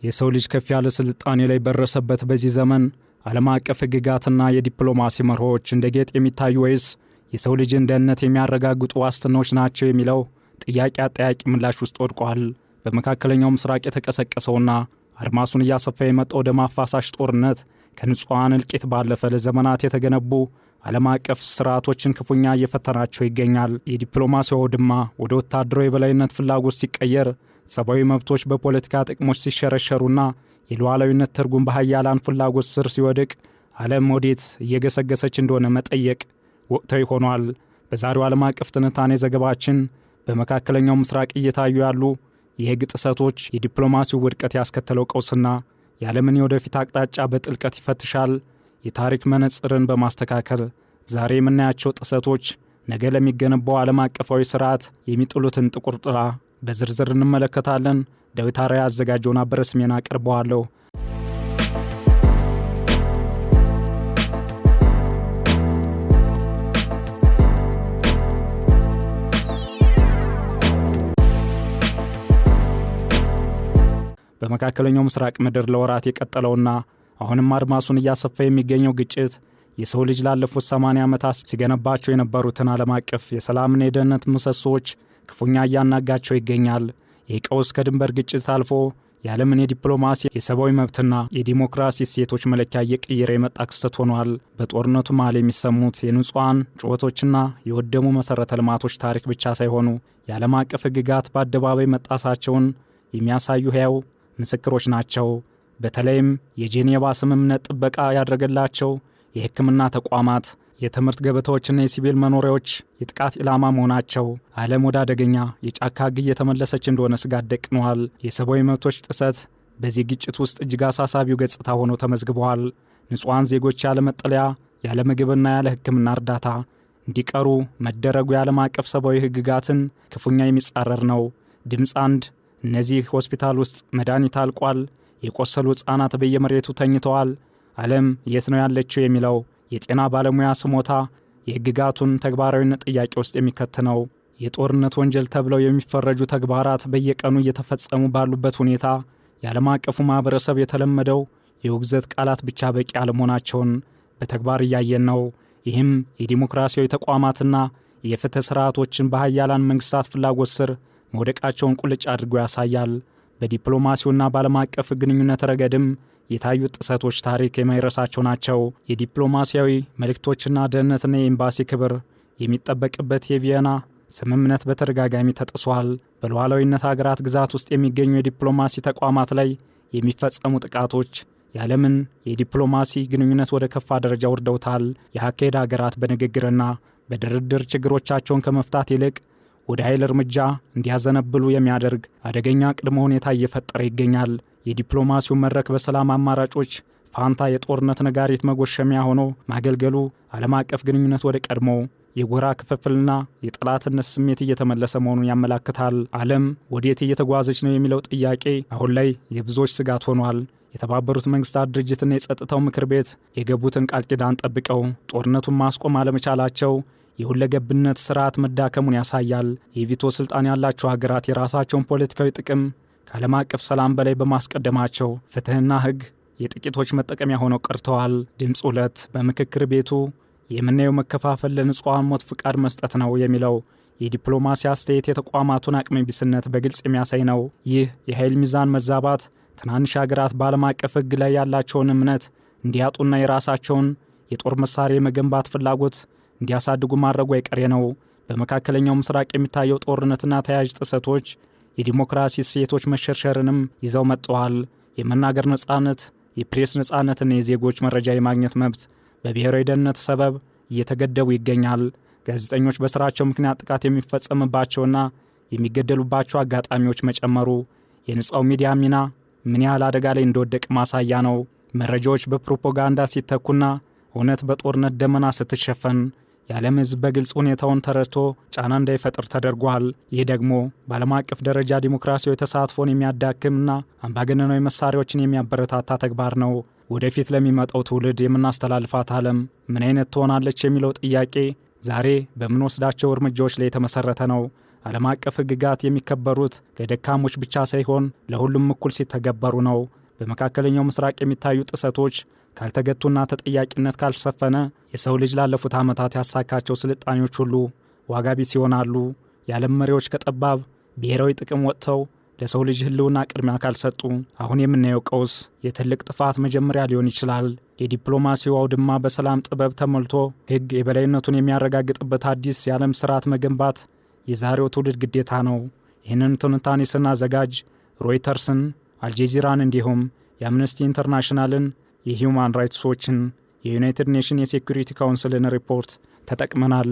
የሰው ልጅ ከፍ ያለ ስልጣኔ ላይ በረሰበት በዚህ ዘመን ዓለም አቀፍ ሕግጋትና የዲፕሎማሲ መርሆች እንደ ጌጥ የሚታዩ ወይስ የሰው ልጅን ደህንነት የሚያረጋግጡ ዋስትናዎች ናቸው የሚለው ጥያቄ አጠያቂ ምላሽ ውስጥ ወድቋል። በመካከለኛው ምስራቅ የተቀሰቀሰውና አድማሱን እያሰፋ የመጣው ደም አፋሳሽ ጦርነት ከንጹሃን እልቂት ባለፈ ለዘመናት የተገነቡ ዓለም አቀፍ ስርዓቶችን ክፉኛ እየፈተናቸው ይገኛል። የዲፕሎማሲው አውድማ ወደ ወታደራዊ የበላይነት ፍላጎት ሲቀየር፣ ሰብአዊ መብቶች በፖለቲካ ጥቅሞች ሲሸረሸሩና የሉዓላዊነት ትርጉም በኃያላን ፍላጎት ስር ሲወድቅ ዓለም ወዴት እየገሰገሰች እንደሆነ መጠየቅ ወቅታዊ ሆኗል። በዛሬው ዓለም አቀፍ ትንታኔ ዘገባችን በመካከለኛው ምስራቅ እየታዩ ያሉ የሕግ ጥሰቶች፣ የዲፕሎማሲው ውድቀት ያስከተለው ቀውስና የዓለምን የወደፊት አቅጣጫ በጥልቀት ይፈትሻል። የታሪክ መነጽርን በማስተካከል ዛሬ የምናያቸው ጥሰቶች ነገ ለሚገነባው ዓለም አቀፋዊ ስርዓት የሚጥሉትን ጥቁር ጥላ በዝርዝር እንመለከታለን። ዳዊት አርአያ አዘጋጀውን አበረ ስሜን አቀርበዋለሁ። በመካከለኛው ምስራቅ ምድር ለወራት የቀጠለውና አሁንም አድማሱን እያሰፋ የሚገኘው ግጭት የሰው ልጅ ላለፉት 80 ዓመታት ሲገነባቸው የነበሩትን ዓለም አቀፍ የሰላምና የደህንነት ምሰሶዎች ክፉኛ እያናጋቸው ይገኛል። ይህ ቀውስ ከድንበር ግጭት አልፎ የዓለምን የዲፕሎማሲ የሰብአዊ መብትና የዲሞክራሲ እሴቶች መለኪያ እየቀየረ የመጣ ክስተት ሆኗል። በጦርነቱ መሃል የሚሰሙት የንጹሃን ጩኸቶችና የወደሙ መሠረተ ልማቶች ታሪክ ብቻ ሳይሆኑ የዓለም አቀፍ ሕግጋት በአደባባይ መጣሳቸውን የሚያሳዩ ሕያው ምስክሮች ናቸው። በተለይም የጄኔቫ ስምምነት ጥበቃ ያደረገላቸው የሕክምና ተቋማት፣ የትምህርት ገበታዎችና የሲቪል መኖሪያዎች የጥቃት ኢላማ መሆናቸው ዓለም ወደ አደገኛ የጫካ ሕግ እየተመለሰች እንደሆነ ስጋት ደቅነዋል። የሰብአዊ መብቶች ጥሰት በዚህ ግጭት ውስጥ እጅግ አሳሳቢው ገጽታ ሆነው ተመዝግበዋል። ንጹሃን ዜጎች ያለ መጠለያ፣ ያለ ምግብና ያለ ሕክምና እርዳታ እንዲቀሩ መደረጉ የዓለም አቀፍ ሰብአዊ ሕግጋትን ክፉኛ የሚጻረር ነው። ድምፅ አንድ እነዚህ ሆስፒታል ውስጥ መድኃኒት አልቋል፣ የቆሰሉ ሕፃናት በየመሬቱ ተኝተዋል፣ ዓለም የት ነው ያለችው የሚለው የጤና ባለሙያ ስሞታ የሕግጋቱን ተግባራዊነት ጥያቄ ውስጥ የሚከት ነው። የጦርነት ወንጀል ተብለው የሚፈረጁ ተግባራት በየቀኑ እየተፈጸሙ ባሉበት ሁኔታ የዓለም አቀፉ ማኅበረሰብ የተለመደው የውግዘት ቃላት ብቻ በቂ አለመሆናቸውን በተግባር እያየን ነው። ይህም የዲሞክራሲያዊ ተቋማትና የፍትሕ ሥርዓቶችን በኃያላን መንግሥታት ፍላጎት ስር መውደቃቸውን ቁልጭ አድርጎ ያሳያል። በዲፕሎማሲውና በዓለም አቀፍ ግንኙነት ረገድም የታዩት ጥሰቶች ታሪክ የማይረሳቸው ናቸው። የዲፕሎማሲያዊ መልእክቶችና ደህንነትና የኤምባሲ ክብር የሚጠበቅበት የቪየና ስምምነት በተደጋጋሚ ተጥሷል። በሉዓላዊነት ሀገራት ግዛት ውስጥ የሚገኙ የዲፕሎማሲ ተቋማት ላይ የሚፈጸሙ ጥቃቶች የዓለምን የዲፕሎማሲ ግንኙነት ወደ ከፋ ደረጃ ወርደውታል። የአካሄድ ሀገራት በንግግርና በድርድር ችግሮቻቸውን ከመፍታት ይልቅ ወደ ኃይል እርምጃ እንዲያዘነብሉ የሚያደርግ አደገኛ ቅድመ ሁኔታ እየፈጠረ ይገኛል። የዲፕሎማሲው መድረክ በሰላም አማራጮች ፋንታ የጦርነት ነጋሪት መጎሸሚያ ሆኖ ማገልገሉ ዓለም አቀፍ ግንኙነት ወደ ቀድሞ የጎራ ክፍፍልና የጠላትነት ስሜት እየተመለሰ መሆኑን ያመላክታል። ዓለም ወዴት እየተጓዘች ነው የሚለው ጥያቄ አሁን ላይ የብዙዎች ስጋት ሆኗል። የተባበሩት መንግስታት ድርጅትና የጸጥታው ምክር ቤት የገቡትን ቃል ኪዳን ጠብቀው ጦርነቱን ማስቆም አለመቻላቸው የሁለገብነት ስርዓት መዳከሙን ያሳያል። የቪቶ ስልጣን ያላቸው ሀገራት የራሳቸውን ፖለቲካዊ ጥቅም ከዓለም አቀፍ ሰላም በላይ በማስቀደማቸው ፍትህና ሕግ የጥቂቶች መጠቀሚያ ሆነው ቀርተዋል። ድምፅ 2 በምክክር ቤቱ የምናየው መከፋፈል ለንጹሃን ሞት ፍቃድ መስጠት ነው የሚለው የዲፕሎማሲ አስተያየት የተቋማቱን አቅመ ቢስነት በግልጽ የሚያሳይ ነው። ይህ የኃይል ሚዛን መዛባት ትናንሽ ሀገራት በዓለም አቀፍ ሕግ ላይ ያላቸውን እምነት እንዲያጡና የራሳቸውን የጦር መሳሪያ የመገንባት ፍላጎት እንዲያሳድጉ ማድረጉ አይቀሬ ነው። በመካከለኛው ምስራቅ የሚታየው ጦርነትና ተያያዥ ጥሰቶች የዲሞክራሲ እሴቶች መሸርሸርንም ይዘው መጥተዋል። የመናገር ነጻነት፣ የፕሬስ ነጻነትና የዜጎች መረጃ የማግኘት መብት በብሔራዊ ደህንነት ሰበብ እየተገደቡ ይገኛል። ጋዜጠኞች በስራቸው ምክንያት ጥቃት የሚፈጸምባቸውና የሚገደሉባቸው አጋጣሚዎች መጨመሩ የነጻው ሚዲያ ሚና ምን ያህል አደጋ ላይ እንደወደቅ ማሳያ ነው። መረጃዎች በፕሮፓጋንዳ ሲተኩና እውነት በጦርነት ደመና ስትሸፈን የዓለም ሕዝብ በግልጽ ሁኔታውን ተረድቶ ጫና እንዳይፈጥር ተደርጓል። ይህ ደግሞ በዓለም አቀፍ ደረጃ ዲሞክራሲያዊ ተሳትፎን የሚያዳክምና አምባገነናዊ መሳሪያዎችን የሚያበረታታ ተግባር ነው። ወደፊት ለሚመጣው ትውልድ የምናስተላልፋት ዓለም ምን አይነት ትሆናለች የሚለው ጥያቄ ዛሬ በምንወስዳቸው እርምጃዎች ላይ የተመሰረተ ነው። ዓለም አቀፍ ሕግጋት የሚከበሩት ለደካሞች ብቻ ሳይሆን ለሁሉም እኩል ሲተገበሩ ነው። በመካከለኛው ምስራቅ የሚታዩ ጥሰቶች ካልተገቱና ተጠያቂነት ካልሰፈነ የሰው ልጅ ላለፉት ዓመታት ያሳካቸው ስልጣኔዎች ሁሉ ዋጋ ቢስ ይሆናሉ። የዓለም መሪዎች ከጠባብ ብሔራዊ ጥቅም ወጥተው ለሰው ልጅ ህልውና ቅድሚያ ካልሰጡ አሁን የምናየው ቀውስ የትልቅ ጥፋት መጀመሪያ ሊሆን ይችላል። የዲፕሎማሲው አውድማ በሰላም ጥበብ ተሞልቶ ሕግ የበላይነቱን የሚያረጋግጥበት አዲስ የዓለም ስርዓት መገንባት የዛሬው ትውልድ ግዴታ ነው። ይህንን ትንታኔ ስናዘጋጅ ሮይተርስን፣ አልጀዚራን እንዲሁም የአምነስቲ ኢንተርናሽናልን፣ የሂውማን ራይትስ ዎችን፣ የዩናይትድ ኔሽን የሴኩሪቲ ካውንስልን ሪፖርት ተጠቅመናል።